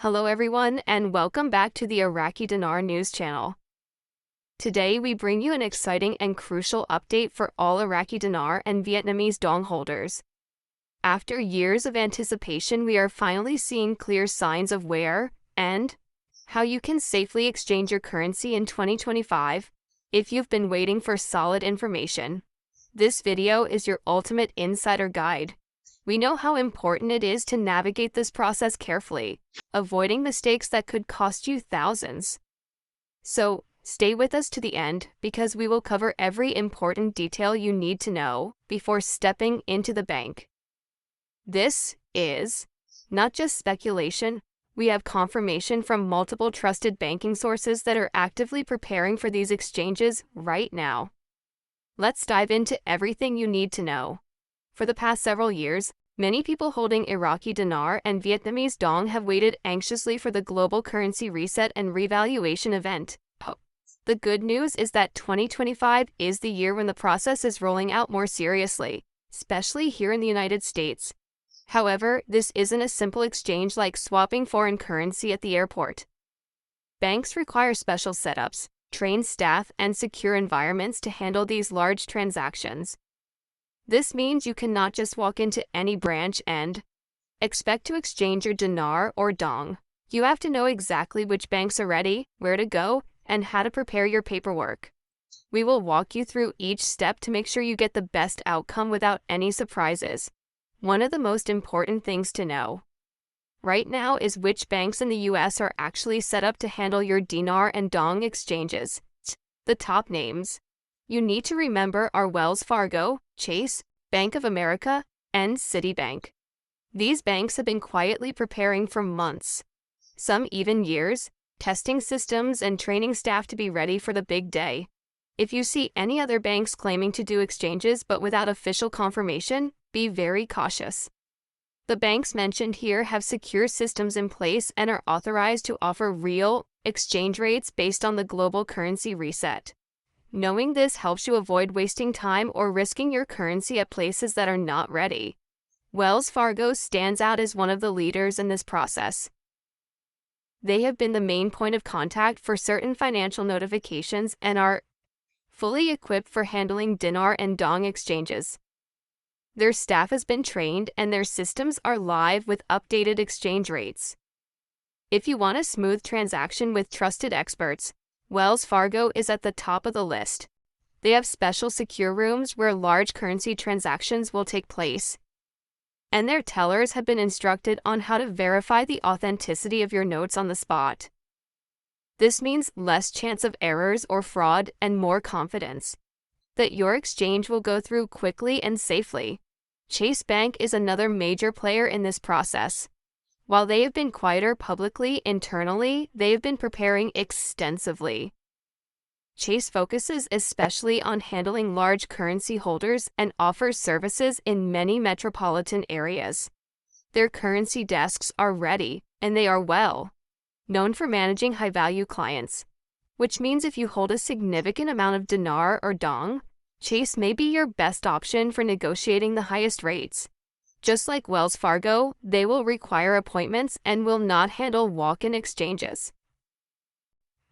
Hello everyone, and welcome back to the Iraqi Dinar News channel. Today we bring you an exciting and crucial update for all Iraqi dinar and Vietnamese dong holders. After years of anticipation, we are finally seeing clear signs of where and how you can safely exchange your currency in 2025. If you've been waiting for solid information, this video is your ultimate insider guide. We know how important it is to navigate this process carefully, avoiding mistakes that could cost you thousands. So, stay with us to the end because we will cover every important detail you need to know before stepping into the bank. This is not just speculation. We have confirmation from multiple trusted banking sources that are actively preparing for these exchanges right now. Let's dive into everything you need to know. For the past several years, many people holding Iraqi dinar and Vietnamese dong have waited anxiously for the global currency reset and revaluation event. The good news is that 2025 is the year when the process is rolling out more seriously, especially here in the United States. However, this isn't a simple exchange like swapping foreign currency at the airport. Banks require special setups, trained staff, and secure environments to handle these large transactions. This means you cannot just walk into any branch and expect to exchange your dinar or dong. You have to know exactly which banks are ready, where to go, and how to prepare your paperwork. We will walk you through each step to make sure you get the best outcome without any surprises. One of the most important things to know right now is which banks in the US are actually set up to handle your dinar and dong exchanges. The top names you need to remember are Wells Fargo, Chase, Bank of America, and Citibank. These banks have been quietly preparing for months, some even years, testing systems and training staff to be ready for the big day. If you see any other banks claiming to do exchanges but without official confirmation, be very cautious. The banks mentioned here have secure systems in place and are authorized to offer real exchange rates based on the global currency reset. Knowing this helps you avoid wasting time or risking your currency at places that are not ready. Wells Fargo stands out as one of the leaders in this process. They have been the main point of contact for certain financial notifications and are fully equipped for handling dinar and dong exchanges. Their staff has been trained and their systems are live with updated exchange rates. If you want a smooth transaction with trusted experts, Wells Fargo is at the top of the list. They have special secure rooms where large currency transactions will take place, and their tellers have been instructed on how to verify the authenticity of your notes on the spot. This means less chance of errors or fraud and more confidence that your exchange will go through quickly and safely. Chase Bank is another major player in this process. While they have been quieter publicly, internally, they have been preparing extensively. Chase focuses especially on handling large currency holders and offers services in many metropolitan areas. Their currency desks are ready, and they are well known for managing high-value clients, which means if you hold a significant amount of dinar or dong, Chase may be your best option for negotiating the highest rates. Just like Wells Fargo, they will require appointments and will not handle walk-in exchanges.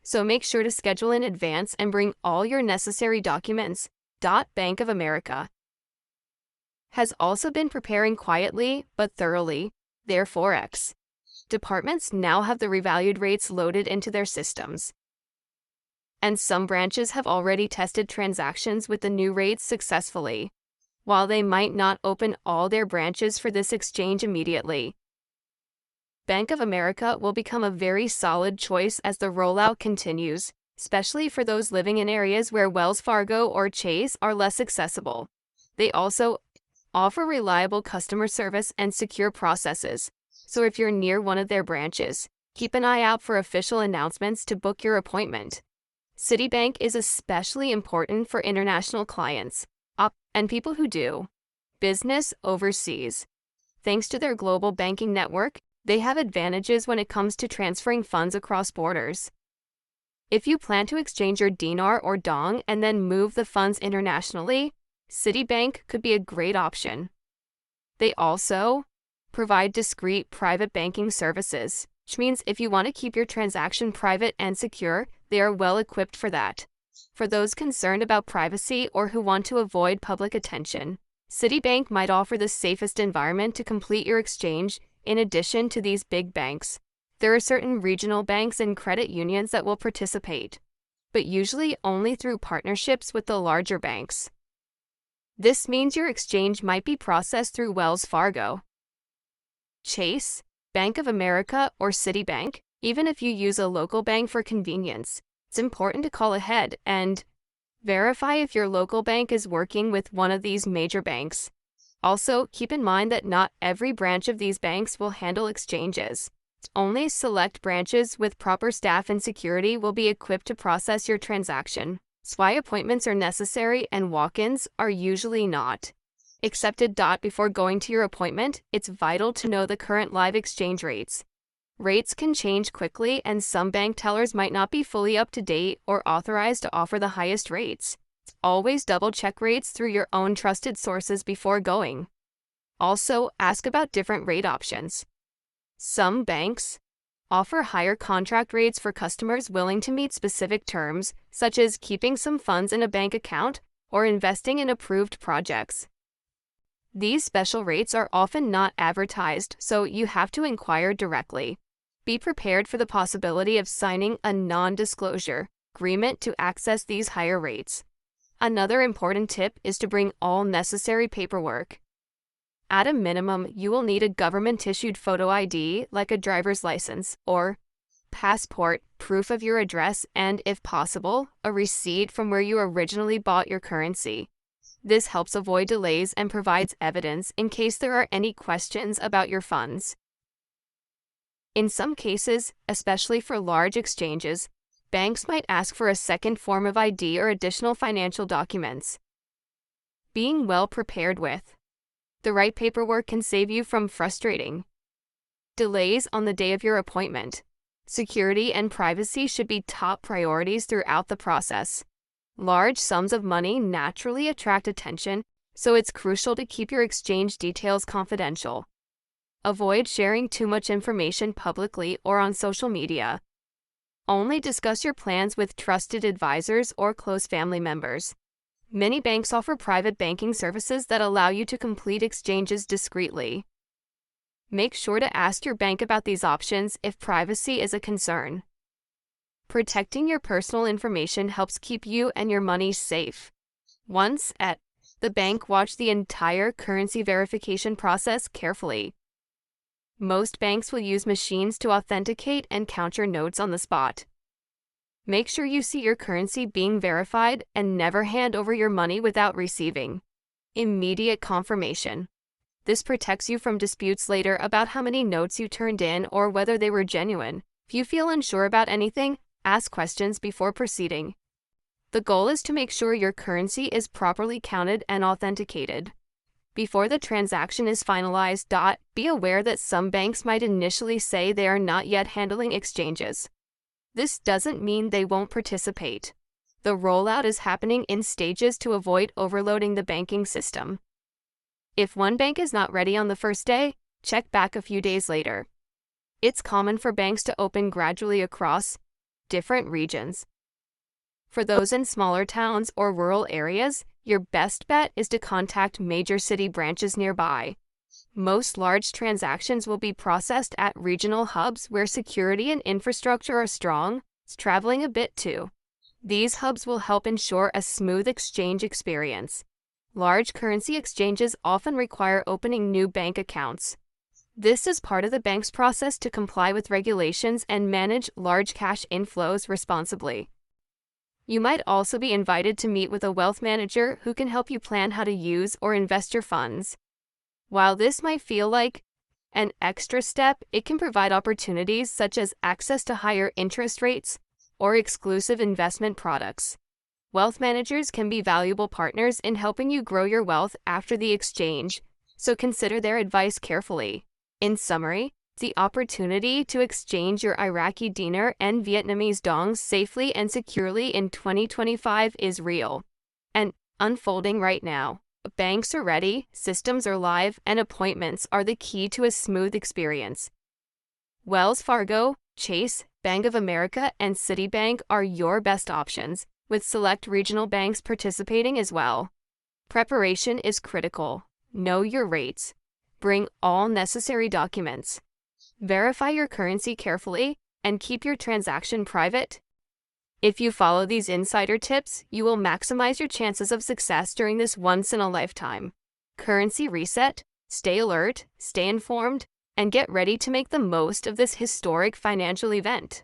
So make sure to schedule in advance and bring all your necessary documents. Bank of America has also been preparing quietly but thoroughly. Their Forex departments now have the revalued rates loaded into their systems, and some branches have already tested transactions with the new rates successfully. While they might not open all their branches for this exchange immediately, Bank of America will become a very solid choice as the rollout continues, especially for those living in areas where Wells Fargo or Chase are less accessible. They also offer reliable customer service and secure processes, so if you're near one of their branches, keep an eye out for official announcements to book your appointment. Citibank is especially important for international clients and people who do business overseas. Thanks to their global banking network, they have advantages when it comes to transferring funds across borders. If you plan to exchange your dinar or dong and then move the funds internationally, Citibank could be a great option. They also provide discreet private banking services, which means if you want to keep your transaction private and secure, they are well equipped for that. For those concerned about privacy or who want to avoid public attention, Citibank might offer the safest environment to complete your exchange. In addition to these big banks, there are certain regional banks and credit unions that will participate, but usually only through partnerships with the larger banks. This means your exchange might be processed through Wells Fargo, Chase, Bank of America, or Citibank. Even if you use a local bank for convenience, it's important to call ahead and verify if your local bank is working with one of these major banks. Also, keep in mind that not every branch of these banks will handle exchanges. Only select branches with proper staff and security will be equipped to process your transaction. That's why appointments are necessary and walk-ins are usually not accepted. Before going to your appointment, it's vital to know the current live exchange rates. Rates can change quickly, and some bank tellers might not be fully up to date or authorized to offer the highest rates. Always double-check rates through your own trusted sources before going. Also, ask about different rate options. Some banks offer higher contract rates for customers willing to meet specific terms, such as keeping some funds in a bank account or investing in approved projects. These special rates are often not advertised, so you have to inquire directly. Be prepared for the possibility of signing a non-disclosure agreement to access these higher rates. Another important tip is to bring all necessary paperwork. At a minimum, you will need a government-issued photo ID like a driver's license or passport, proof of your address, and, if possible, a receipt from where you originally bought your currency. This helps avoid delays and provides evidence in case there are any questions about your funds. In some cases, especially for large exchanges, banks might ask for a second form of ID or additional financial documents. Being well prepared with the right paperwork can save you from frustrating delays on the day of your appointment. Security and privacy should be top priorities throughout the process. Large sums of money naturally attract attention, so it's crucial to keep your exchange details confidential. Avoid sharing too much information publicly or on social media. Only discuss your plans with trusted advisors or close family members. Many banks offer private banking services that allow you to complete exchanges discreetly. Make sure to ask your bank about these options if privacy is a concern. Protecting your personal information helps keep you and your money safe. Once at the bank, watch the entire currency verification process carefully. Most banks will use machines to authenticate and count your notes on the spot. Make sure you see your currency being verified and never hand over your money without receiving immediate confirmation. This protects you from disputes later about how many notes you turned in or whether they were genuine. If you feel unsure about anything, ask questions before proceeding. The goal is to make sure your currency is properly counted and authenticated before the transaction is finalized. Be aware that some banks might initially say they are not yet handling exchanges. This doesn't mean they won't participate. The rollout is happening in stages to avoid overloading the banking system. If one bank is not ready on the first day, check back a few days later. It's common for banks to open gradually across different regions. For those in smaller towns or rural areas, your best bet is to contact major city branches nearby. Most large transactions will be processed at regional hubs where security and infrastructure are strong. It's traveling a bit too. These hubs will help ensure a smooth exchange experience. Large currency exchanges often require opening new bank accounts. This is part of the bank's process to comply with regulations and manage large cash inflows responsibly. You might also be invited to meet with a wealth manager who can help you plan how to use or invest your funds. While this might feel like an extra step, it can provide opportunities such as access to higher interest rates or exclusive investment products. Wealth managers can be valuable partners in helping you grow your wealth after the exchange, so consider their advice carefully. In summary, the opportunity to exchange your Iraqi dinar and Vietnamese dong safely and securely in 2025 is real and unfolding right now. Banks are ready, systems are live, and appointments are the key to a smooth experience. Wells Fargo, Chase, Bank of America, and Citibank are your best options, with select regional banks participating as well. Preparation is critical. Know your rates. Bring all necessary documents. Verify your currency carefully and keep your transaction private. If you follow these insider tips, you will maximize your chances of success during this once-in-a-lifetime currency reset. Stay alert, stay informed, and get ready to make the most of this historic financial event.